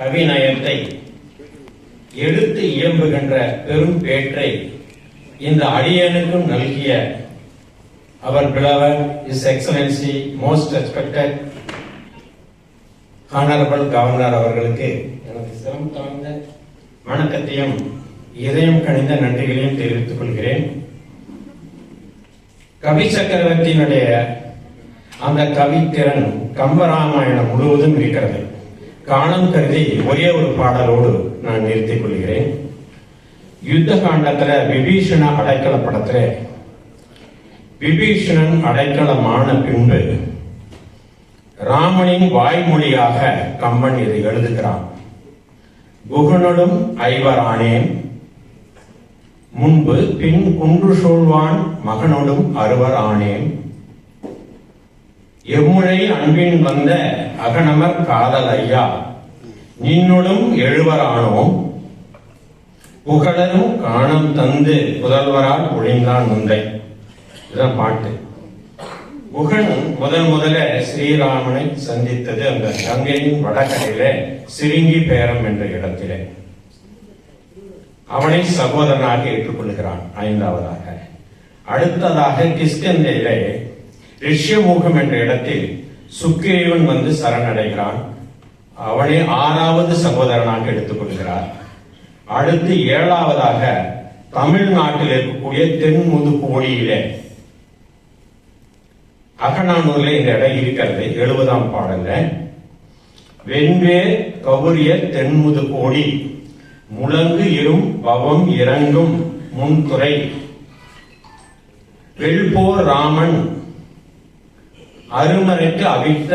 கவிநயத்தை எடுத்து இயம்புகின்ற பெரும் பேற்றை இந்த அடியனுக்கும் நல்கிய அவர் பிளவர் is excellency most respected honourable governor அவர்களுக்கு எனது சிரம் தாழ்ந்த வணக்கத்தையும் இதயம் கனிந்த நன்றிகளையும் தெரிவித்துக் கொள்கிறேன். கவி சக்கரவர்த்தியினுடைய அந்த கவித்திறன் கம்பராமாயணம் முழுவதும் இருக்கிறது. காலம் கருதி ஒரே ஒரு பாடலோடு நான் நிறுத்திக் கொள்கிறேன். யுத்த காண்டத்துல விபீஷண அடைக்கல படத்துல விபீஷணன் அடைக்கலமான பின்பு ராமனின் வாய்மொழியாக கம்பன் இதை எழுதுகிறான். குகனொடும் ஐவரானேன் முன்பு பின் குன்று சூழ்வான் மகனொடும் அறுவர் ஆனேன் எம்முறை அன்பின் வந்த அகனமர் காதல் ஐயா நின்னொடும் எழுவரானோம் புகழரும் காணம் தந்து புதல்வரால் ஒழிந்தான் முந்தை. இதுதான் பாட்டு. புகன் முதல்ல ஸ்ரீராமனை சந்தித்தது அந்த கங்கையின் வடகரையில சிறுங்கி பேரம் என்ற இடத்திலே. அவனை சகோதரனாக ஏற்றுக்கொள்கிறான். ஐந்தாவதாக அடுத்ததாக கிஷ்கிந்தையிலே ரிஷ்யமுகம் என்ற இடத்தில் சுக்கிரீவன் வந்து சரணடைகிறான். அவனை ஆறாவது சகோதரனாக எடுத்துக் கொள்கிறார். அடுத்து ஏழாவதாக தமிழ்நாட்டில் இருக்கக்கூடிய தென்முதுகோடியிலே அகநானூர்ல இந்த இடம் இருக்கிறது. 70ஆம் பாடல்ல வெண்வே கவுரிய தென்முதுகோடி முழங்கு இரும் பவம் இறங்கும் முன்துறை வெல்போர் ராமன் அருமறைக்கு அவித்த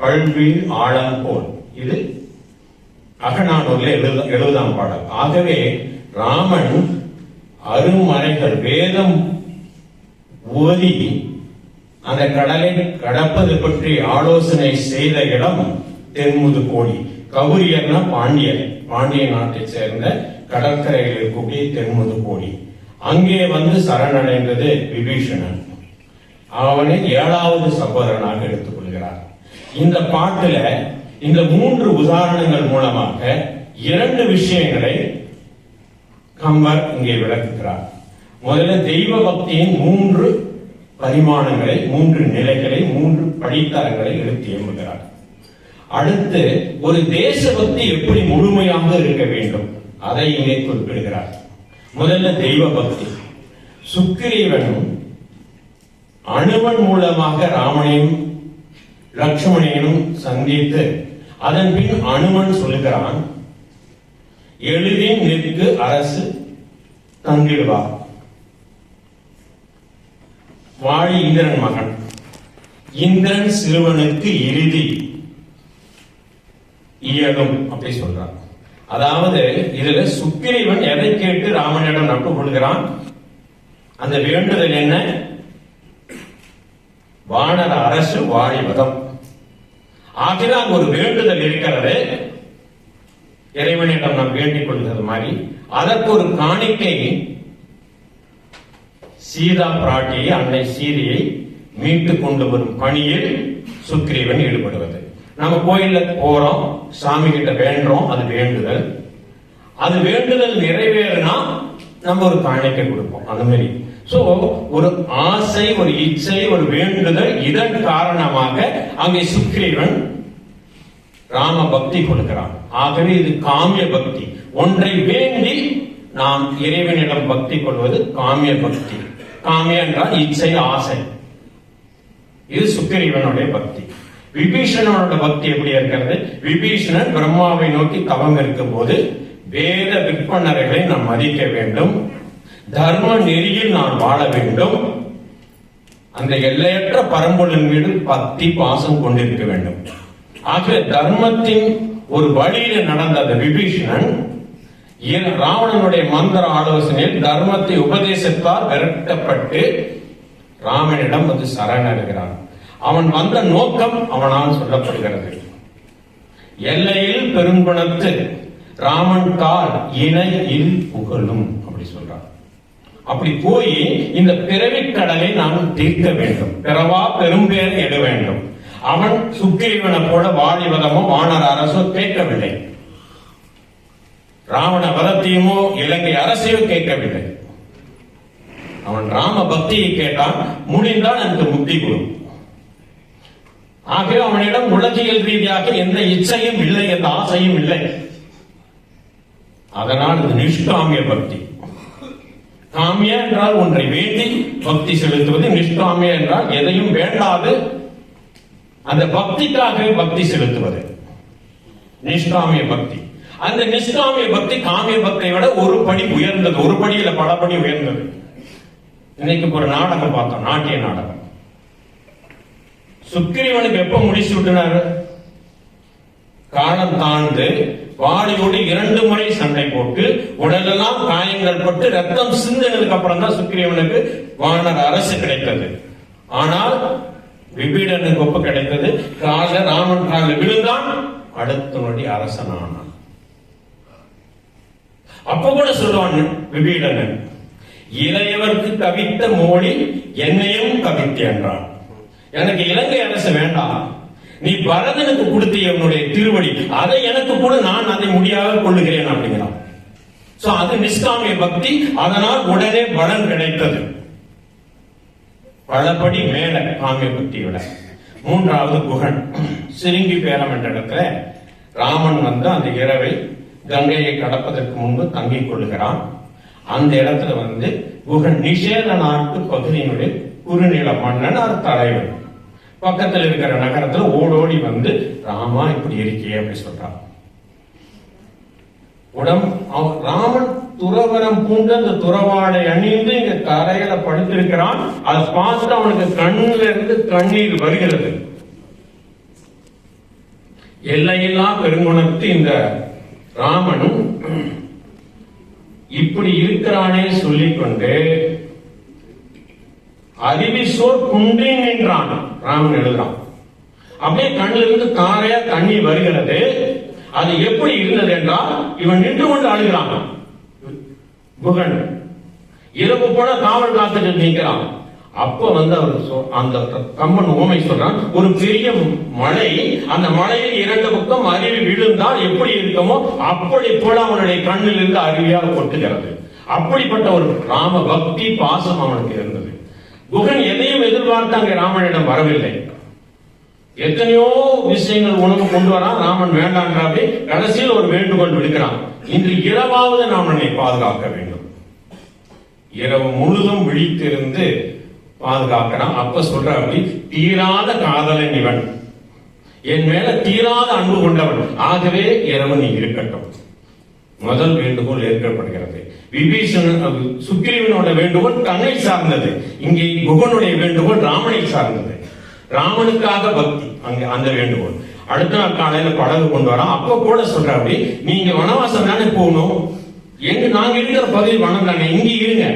பல்வீழ் ஆழம் போல். இது அகநானூர்ல 70ஆம் பாடல். ஆகவே ராமன் அருமறைகள் வேதம் ஓதி அந்த கடலை கடப்பது பற்றி ஆலோசனை செய்த இடம் தென்முதுகோடி. கவுரியர்னா பாண்டிய நாட்டை சேர்ந்த கடற்கரையில் இருக்கக்கூடிய தென்முதுகோடி. அங்கே வந்து சரணடைந்தது விபீஷணன். அவனை 7வது சகோதரனாக எடுத்துக் கொள்கிறார். இந்த பாட்டுல இந்த 3 உதாரணங்கள் மூலமாக 2 விஷயங்களை கம்பர் இங்கே விளக்குகிறார். முதல்ல தெய்வ பக்தியின் 3 பரிமாணங்களை, 3 நிலைகளை, 3 படித்தரங்களை எடுத்து எம்புகிறார். அடுத்து ஒரு தேசபக்தி எப்படி முழுமையாக இருக்க வேண்டும் அதை இங்கே குறிப்பிடுகிறார். முதல்ல தெய்வ பக்தி. சுக்கிரீவனும் அனுமன் மூலமாக ராமனையும் லட்சுமணையனும் சந்தித்து அதன் பின் அனுமன் சொல்கிறான், எளிதின் நிற்கு அரசு தந்திடுவார். வாழி இந்திரன் மகன். இந்திரன் சிறுவனுக்கு இறுதி இயலும் அப்படி சொல்றான். அதாவது இதுல சுக்கிரீவன் எதை கேட்டு ராமனிடம் நட்பு கொள்கிறான்? அந்த வேண்டுதல் என்ன? வானர அரசு வாழிவதம். ஆகிய ஒரு வேண்டுதல் இருக்கிறது. இறைவனிடம் நாம் வேண்டிக் கொள்கிறது மாதிரி அதற்கு ஒரு காணிக்கை சீதா பிராட்டியை, அன்னை சீதையை மீட்டு கொண்டு வரும் பணியில் சுக்கிரீவன் ஈடுபடுவது. நம்ம கோயில்ல போறோம், சாமி கிட்ட வேண்டுறோம், அது வேண்டுதல். அது வேண்டுதல் நிறைவேறினா நம்ம ஒரு காணிக்கை கொடுப்போம். அந்த மாதிரி சோ ஒரு ஆசை, ஒரு இச்சை, ஒரு வேண்டுதல், இதன் காரணமாக அங்கே சுக்கிரீவன் ராம பக்தி கொடுக்கிறான். ஆகவே இது காமிய பக்தி. ஒன்றை வேண்டி நாம் இறைவனிடம் பக்தி கொள்வது காமிய பக்தி. காமிய என்றால் இச்சை, ஆசை. இது சுக்கிரீவனுடைய பக்தி. விபீஷணனோட பக்தி எப்படி இருக்கிறது? விபீஷணன் பிரம்மாவை நோக்கி தவம் இருக்கும் போது வேத விற்பனர்களை நாம் மதிக்க வேண்டும், தர்ம நெறியில் நான் வாழ வேண்டும், அந்த எல்லையற்ற பரம்பொருளின் மீது பக்தி பாசம் கொண்டிருக்க வேண்டும். ஆகவே தர்மத்தின் ஒரு வழியில நடந்த அந்த விபீஷணன் ராவணனுடைய மந்திர ஆலோசனையில் தர்மத்தை உபதேசத்தால் விரட்டப்பட்டு ராமனிடம் வந்து சரணடைகிறான். அவன் வந்த நோக்கம் அவனால் சொல்லப்படுகிறது. எல்லையில் பெருங்குணத்து ராமன் கால் இணையில் புகழும் அப்படி சொல்றான். அப்படி போய் இந்த பிறவி கடலை நாம் தீர்க்க வேண்டும், பிறவா பெரும்பேர் எட வேண்டும். அவன் சுக்கிரீவனை போல வாழிவதமோ வானர அரசோ கேட்கவில்லை. ராவண வதத்தையுமோ இலங்கை அரசையோ கேட்கவில்லை. அவன் ராம பக்தியை கேட்டான். முடிந்தால் எனக்கு முக்தி கொடு. ஆகவே அவனிடம் உலகியல் ரீதியாக எந்த இச்சையும் இல்லை, எந்த ஆசையும் இல்லை. அதனால் இது நிஷ்காமிய பக்தி. காமிய என்றால் ஒன்றை வேண்டி பக்தி செலுத்துவது, நிஷ்காமிய என்றால் எதையும் வேண்டாது அந்த பக்திக்காக பக்தி செலுத்துவது நிஷ்காமிய பக்தி. அந்த நிஷ்காமிய பக்தி காமிய பக்தியை விட ஒரு படி உயர்ந்தது, ஒரு படியில பல படி உயர்ந்தது. இன்னைக்கு ஒரு நாடகம் பார்த்தோம், நாட்டிய நாடகம். சுக்கிரீவனுக்கு எப்ப முடிச்சு விட்டுனாரு? காலம் தாழ்ந்து வாடியோடு 2 முறை சண்டை போட்டு உடலெல்லாம் காயங்கள் பட்டு ரத்தம் சிந்தினதுக்கு அப்புறம் தான் சுக்கிரீவனுக்கு வானர அரசு கிடைத்தது. ஆனால் விபீடனுக்கு ஒப்பு கிடைத்தது. ராமன் காலில் விழுந்தான், அடுத்த நொடி அரசன் ஆனான். அப்ப கூட சொல்லுவான் விபீடனன், இளையவர்க்கு கவித்த மோடி என்னையும் கவித்து என்றான். எனக்கு இலங்கை அரசு வேண்டாம், நீ பரதனுக்கு கொடுத்திய உன்னுடைய திருவடி அதை எனக்கு கூட, நான் அதை முடியாக கொள்ளுகிறேன் அப்படிங்கிறான். அது நிஷ்காமிய பக்தி. அதனால் உடனே பலன் கிடைத்தது. பலபடி மேல காமிய பக்தியோட. 3வது குகன் சிருங்கி பேரம் என்ற இடத்துல ராமன் வந்து அந்த இரவை கங்கையை கடப்பதற்கு முன்பு தங்கிக் கொள்ளுகிறான். அந்த இடத்துல வந்து குகன் நிஷேத நாட்டு பகுதியினுடைய குறுநில மன்னன் தலைவன் பக்கத்தில் இருக்கிற நகரத்தில் ஓடோடி வந்து ராமா இப்படி இருக்கியே அப்படி சொல்றான். ராமன் துறவரம் பூண்டு அந்த துறவாடை அணிந்து இங்க கரையில படுத்திருக்கிறான். அதை பார்த்து அவனுக்கு கண்ணில இருந்து கண்ணீர் வருகிறது. எல்லையில்லா பெருங்குணத்து இந்த ராமனும் இப்படி இருக்கிறானே சொல்லிக்கொண்டு அறிவிசோர் குன்றின் நின்றான். ராமன் எழுதுறான். அப்படியே கண்ணிலிருந்து தாரையா தண்ணீர் வருகிறது. அது எப்படி இருந்தது என்றால், இவன் நின்று கொண்டு அழுகிறான். குகன் இரவு போல காவல் காத்துட்டு நிற்கிறான். அப்ப வந்து அவர் அந்த கம்பன் உவமை சொல்றான், ஒரு பெரிய மழை, அந்த மழையில் 2 பக்கம் அருவி விழுந்தால் எப்படி இருக்குமோ அப்படி போல அவனுடைய கண்ணில் இருந்து அருவியாக கொட்டுகிறது. அப்படிப்பட்ட ஒரு ராம பக்தி பாசம் அவனுக்கு இருந்தது. குகன் எதையும் எதிர்பார்த்து அங்கே ராமனிடம் வரவில்லை. எத்தனையோ விஷயங்கள் உணவு கொண்டு வரான், ராமன் வேண்டான்றாவே கடைசியில் ஒரு வேண்டுகோள் விடுக்கிறான், இன்று இரவாவது ராமனை பாதுகாக்க வேண்டும். இரவு முழுதும் விழித்திருந்து பாதுகாக்கிறான். அப்ப சொல்ற அப்படி, தீராத காதலன் இவன், என் மேல தீராத அன்பு கொண்டவன், ஆகவே இரவு நீ இருக்கட்டும். முதல் வேண்டுகோள் ஏற்கப்படுகிறது. விபீஷணன் சுக்கிரீவனோட வேண்டுகோள் தன்னை சார்ந்தது, இங்கே குகனுடைய வேண்டுகோள் ராமனை சார்ந்தது. ராமனுக்காக பக்தி அங்க அந்த வேண்டுகோள். அடுத்த நாள் காலையில படகு கொண்டு வரான். அப்ப கூட சொல்ற அப்படி, நீங்க வனவாசம் தானே போகணும், நாங்க இருக்கிற பகுதி வனம் தானே, இங்க இருங்க,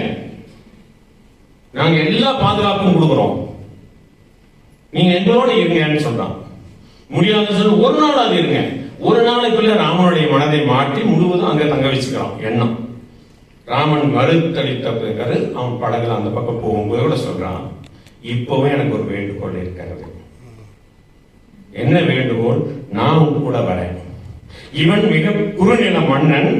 நாங்க எல்லா பாதுகாப்பும் கொடுக்கிறோம், நீங்க எங்களோட இருங்கன்னு சொல்றான். முடியாத சொல்ல ஒரு நாள் அது இருங்க. ஒரு நாளைக்குள்ள ராமனுடைய மனதை மாற்றி முழுவதும் அங்க தங்க வச்சுக்கிறான் எண்ணம். ராமன் மறுத்தளித்த பிறகு அவன் படகுல அந்த பக்கம் போகும்போது சொல்றான், இப்பவே எனக்கு ஒரு வேண்டுகோள் இருக்கிறது. என்ன வேண்டுகோள்? நான் கூட வரேன். இவன் மிக குறுநில மன்னன்,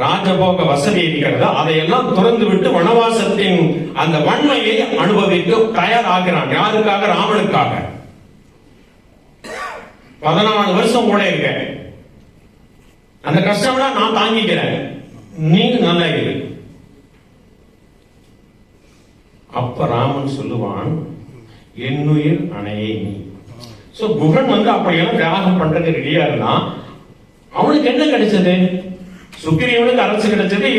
ராஜபோக வசதி இருக்கிறது, அதையெல்லாம் துறந்து விட்டு வனவாசத்தின் அந்த வன்மையை அனுபவிக்க தயாராகிறான். யாருக்காக? ராமனுக்காக. 14 வருஷம் கூட இருக்க, அந்த கஷ்டம்லாம் நான் தாங்கிக்கிறேன், நீ நல்லா இரு. அப்ப ராமன் சொல்லுவான், என்னுயிர் அணையை நீ. குகன் வந்து அப்படியெல்லாம் தியாகம் பண்றது ரெடியா இருந்தான். அவனுக்கு என்ன கிடைச்சது? சுக்கிரீவனுக்கு அரசு கிடைச்சது,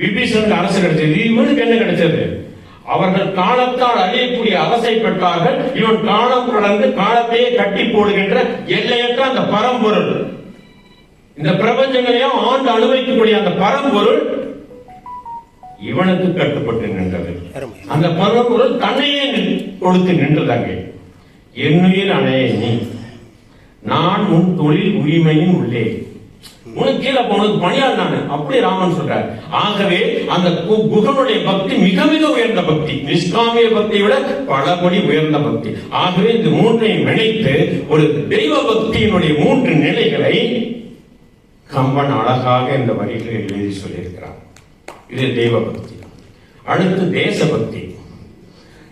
விபீஷனுக்கு அரசு கிடைச்சது. இவனுக்கு என்ன கிடைச்சது? அவர்கள் காலத்தால் அழியக்கூடிய அரசை பெற்றார்கள். இவன் காலம் கடந்து காலத்தையே கட்டி போடுகின்ற எல்லையற்ற அந்த பரம்பொருள், இந்த பிரபஞ்சங்களையும் ஆண்டு அனுபவிக்கக்கூடிய அந்த பரம்பொருள் இவனுக்கு கட்டுப்பட்டு நின்றது. அந்த பரம்பொருள் தன்னையே கொடுத்து நின்றது. அங்கே என்னுயிர் அணையை நீ, நான் உன் தொழில் உரிமையின் உள்ளே, உனக்கு கீழே போனது பணியார் நான், அப்படி ராமன் சொல்றார். ஆகவே அந்த குகனுடைய பக்தி மிக மிக உயர்ந்த பக்தி, நிஷ்காமிய பக்தியை விட பலபடி உயர்ந்த பக்தி. ஆகவே இந்த மூன்றையும் இணைத்து ஒரு தெய்வ பக்தியினுடைய 3 நிலைகளை கம்பன் அழகாக இந்த வரிகளை எழுதி சொல்லியிருக்கிறார். இது தெய்வ பக்தி. அடுத்து தேசபக்தி.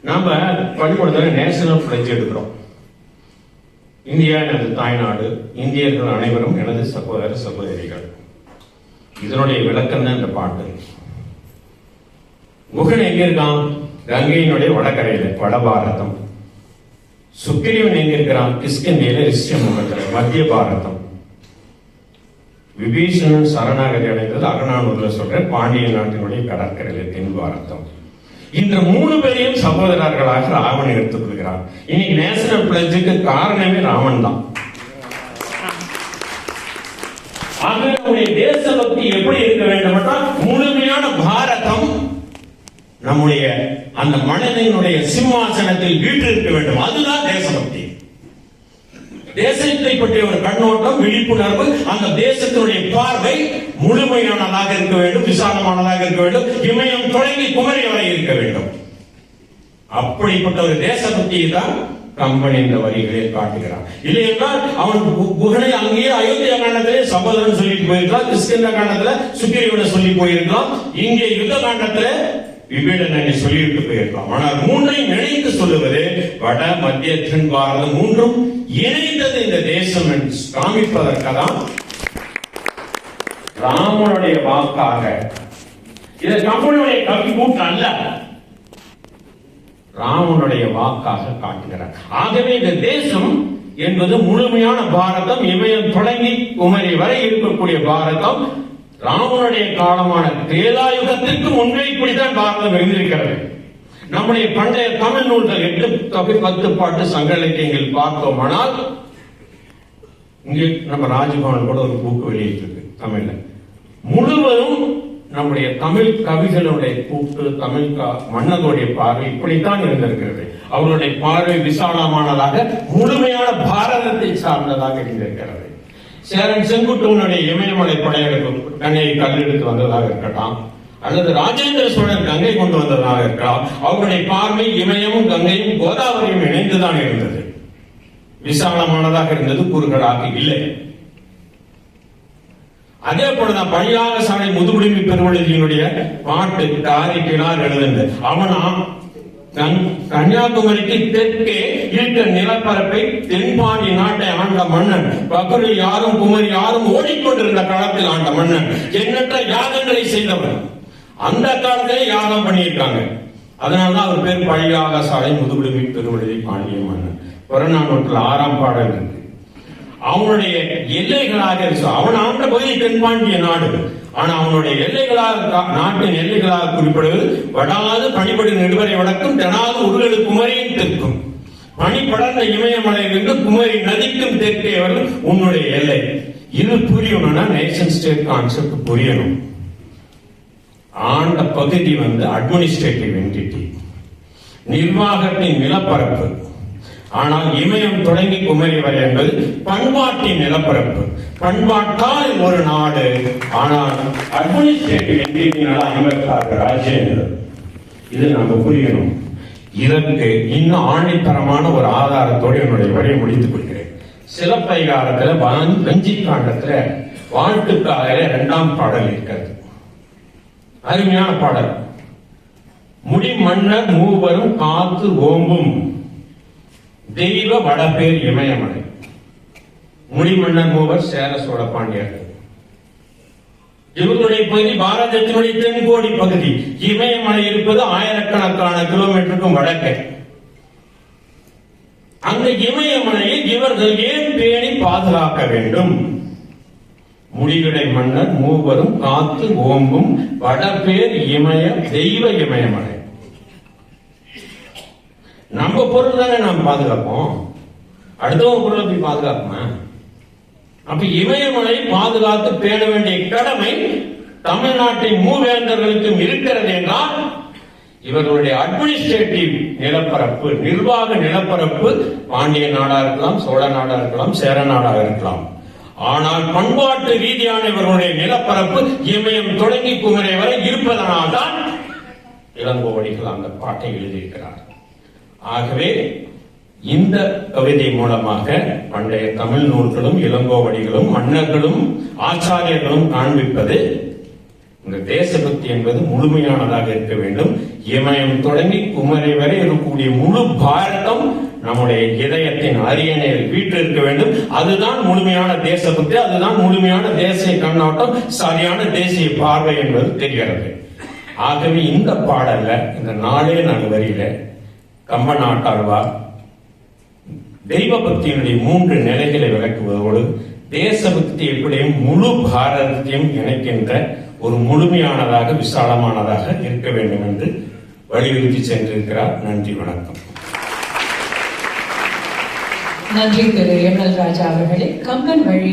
நாம பள்ளிக்கூடத்தில் நேஷனல் பிளட்ஜ் எடுக்கிறோம். இந்தியா எனது தாய்நாடு, இந்தியர்கள் அனைவரும் எனது சகோதர சகோதரிகள். இதனுடைய விளக்கம் தான் இந்த பாட்டு. குகன் எங்க இருக்கான்? கங்கையினுடைய வடகரையில, வட பாரதம். சுக்கிரீவன் எங்க இருக்கிறான்? கிஷ்கிந்தையில, ரிஷ்யமுகத்துல, மத்திய பாரதம். விபீஷணன் சரணாகதி அடைந்தது அகநானூர்ல சொல்ற பாண்டிய நாட்டினுடைய கடற்கரையில, தென் பாரதம். இந்த 3 பேரையும் சகோதரர்களாக ராவன் எடுத்துக் கொள்கிறார். இன்னைக்கு நேஷனல் பிளட்ஜுக்கு காரணமே ராமன் தான். நம்முடைய தேசபக்தி எப்படி இருக்க வேண்டும் என்றால், முழுமையான பாரதம் நம்முடைய அந்த மனிதனுடைய சிம்மாசனத்தில் வீற்றிருக்க வேண்டும். அதுதான் தேசபக்தி. தேசத்தை பற்றிய ஒரு கண்ணோட்டம், விழிப்புணர்வு, அந்த தேசத்தினுடைய பார்வை முழுமையானதாக இருக்க வேண்டும், விசாலமானதாக இருக்க வேண்டும், இமயம் தொடங்கி குமரி வரை இருக்க வேண்டும். அப்படிப்பட்ட ஒரு தேசபக்தியை தான் கம்பன் இந்த வரிகளை காட்டுகிறான். இல்லையென்றால் அவன் குகனை அங்கேயே அயோத்தியா காண்டத்திலே சகோதரன் சொல்லி போயிருக்கலாம், கிஷ்கிந்தா காண்டத்துல சுக்கிரீவனை சொல்லி போயிருக்கலாம், இங்கே யுத்த காண்டத்துல விபீடனை சொல்லிவிட்டு போயிருக்கலாம். ஆனால் 3ஐயும் இணைத்து சொல்லுவது வட மத்திய தென் பாரதம் 3ம் இணைந்தது இந்த தேசம் என்று காமிப்பதற்காக ராமனுடைய வாக்காக. இது கம்பனுடைய கவி கூட்டம் அல்ல, ராமனுடைய வாக்காக காட்டுகிறார். ஆகவே இந்த தேசம் என்பது முழுமையான பாரதம், இமயம் தொடங்கி குமரி வரை இருக்கக்கூடிய பாரதம். ராமனுடைய காலமான திரேதாயுகத்திற்கு முன்பே இப்படித்தான் பாரதம் இருந்திருக்கிறது. நம்முடைய பண்டைய தமிழ் நூல்கள் 8 தொகை 10 பாட்டு சங்க இலக்கியங்கள் பார்த்தோமானால், இங்கே நம்ம ராஜபவன் கூட ஒரு புக்கு வெளியிட்டிருக்கு தமிழ்ல. முழுவதும் நம்முடைய தமிழ் கவிகளுடைய கூட்டு, தமிழ் மன்னர்களுடைய பார்வை இப்படித்தான் இருந்திருக்கிறது. அவருடைய பார்வை விசாலமானதாக, முழுமையான பாரதத்தை சார்ந்ததாக இருந்திருக்கிறது. சேரன் செங்குட்டுவனுடைய இமயமலை படையெடுப்பு கங்கையை கல்லெடுத்து வந்ததாக இருக்கட்டும், அல்லது ராஜேந்திர சோழன் கங்கை கொண்டு வந்ததாக இருக்கலாம், அவருடைய பார்வை இமயமும் கங்கையும் கோதாவரியும் இணைந்துதான் இருந்தது. விசாலமானதாக இருந்தது, குறுகலாக இல்லை. அதே போலதான் பழியாக சாலை முதுகுடுமி பெருவழியினுடைய பாட்டு தாரிக்கினார் எழுதுந்து. அவனா கன்னியாகுமரிக்கு தெற்கே இருக்க நிலப்பரப்பை தென்பாண்டி நாட்டை ஆண்ட மன்னன், பகுதி யாரும் குமரி யாரும் ஓடிக்கொண்டிருந்த காலத்தில் ஆண்ட மன்னன், எண்ணற்ற யாகங்களை செய்தவன். அந்த காலத்திலே யாகம் பண்ணியிருக்காங்க. அதனாலதான் அவர் பேர் பழியாக சாலை முதுகுடுமி பெருவழி பாண்டிய மன்னன். புறநானூற்றில் 6ஆம் பாடல் இருக்கு. அவனுடைய எல்லைகளாக அவன் ஆண்ட பகுதி தென்பாண்டிய நாடு. ஆனா அவனுடைய எல்லைகளாக, நாட்டின் எல்லைகளாக குறிப்பிடுவது வடாது பனிபடு நெடுவரை வடக்கும், தெனாது உருளு குமரியின் தெற்கும். பனி படர்ந்த இமயமலையிலிருந்து குமரி நதிக்கும் தெற்கே வரும் உன்னுடைய எல்லை. இது புரியணும்னா நேஷன் ஸ்டேட் கான்செப்ட் புரியணும். ஆண்ட பகுதி அட்மினிஸ்ட்ரேட்டிவ் என்டிட்டி, நிர்வாகத்தின் நிலப்பரப்பு. ஆனால் இமயம் தொடங்கி குமரி வரை என்பது பண்பாட்டின் நிலப்பரப்பு. பண்பாட்டால் ஒரு நாடு, ஆனால் அட்மினிஸ்ட்ரேட்டிவ் என்டிட்டினால அமைப்பார்கள் ராஜேந்திரன். இது நம்ம புரியணும். இதற்கு இன்னும் ஆணித்தரமான ஒரு ஆதாரத்தோடு என்னுடைய வரையை முடித்துக் கொள்கிறேன். சிலப்பதிகாரத்துல வஞ்சி காண்டத்துல வாழ்த்துக்காக 2ஆம் பாடல் இருக்கிறது. அருமையான பாடல். முடி மன்னர் மூவரும் காத்து ஓம்பும் தெய்வ வடபேர் இமயமலை. முடிமன்னர் மூவர் சேர சோழ பாண்டியர்கள். இவர்களுடைய பகுதி பாரதத்தினுடைய தென்கோடி பகுதி. இமயமலை இருப்பது ஆயிரக்கணக்கான கிலோமீட்டருக்கும் வடக்கே. அந்த இமயமலையை இவர்கள் ஏன் பேணி பாதுகாக்க வேண்டும்? முடிவிடை மன்னர் மூவரும் காத்து ஓம்பும் வடபேர் இமய தெய்வ இமயமலை. நம்ம பொருள் தானே நாம் பாதுகாப்போம், அடுத்தவங்க பொருளை போய் பாதுகாப்போமா? அப்ப இமயமலை பாதுகாத்து பேண வேண்டிய கடமை தமிழ்நாட்டின் மூவேந்தர்களுக்கும் இருக்கிறது என்றால், இவர்களுடைய அட்மினிஸ்ட்ரேட்டிவ் நிலப்பரப்பு, நிர்வாக நிலப்பரப்பு பாண்டிய நாடா இருக்கலாம், சோழ நாடா இருக்கலாம், சேர நாடா இருக்கலாம். ஆனால் பண்பாட்டு ரீதியான இவர்களுடைய நிலப்பரப்பு இமயம் தொடங்கி குமரி வரை இருப்பதனால்தான் இளங்கோவடிகள் அந்த பாட்டை எழுதியிருக்கிறார். ஆகவே இந்த கவிதை மூலமாக பண்டைய தமிழ் நூல்களும் இளங்கோவடிகளும் மன்னர்களும் ஆச்சாரியர்களும் காண்பிப்பது இந்த தேசபக்தி என்பது முழுமையானதாக இருக்க வேண்டும். இமயம் தொடங்கி குமரி வரை இருக்கக்கூடிய முழு பாரதம் நம்முடைய இதயத்தின் அரியணையில் வீற்றிருக்க வேண்டும். அதுதான் முழுமையான தேசபக்தி, அதுதான் முழுமையான தேசிய கண்ணோட்டம், சரியான தேசிய பார்வை என்பது தெரிகிறது. ஆகவே இந்த பாடல்ல இந்த 4 வரியில கம்பநாட்டாழ்வார் தெய்வ பக்தியினுடைய 3 நிலைகளை விளக்குவதோடு தேசபக்தி எப்படியும் முழு பாரதத்தையும் இணைக்கின்ற ஒரு முழுமையானதாக விசாலமானதாக இருக்க வேண்டும் என்று வலியுறுத்தி சென்றிருக்கிறார். நன்றி, வணக்கம். நன்றி திரு எம்.எல். ராஜா அவர்களே. கம்பன் வழி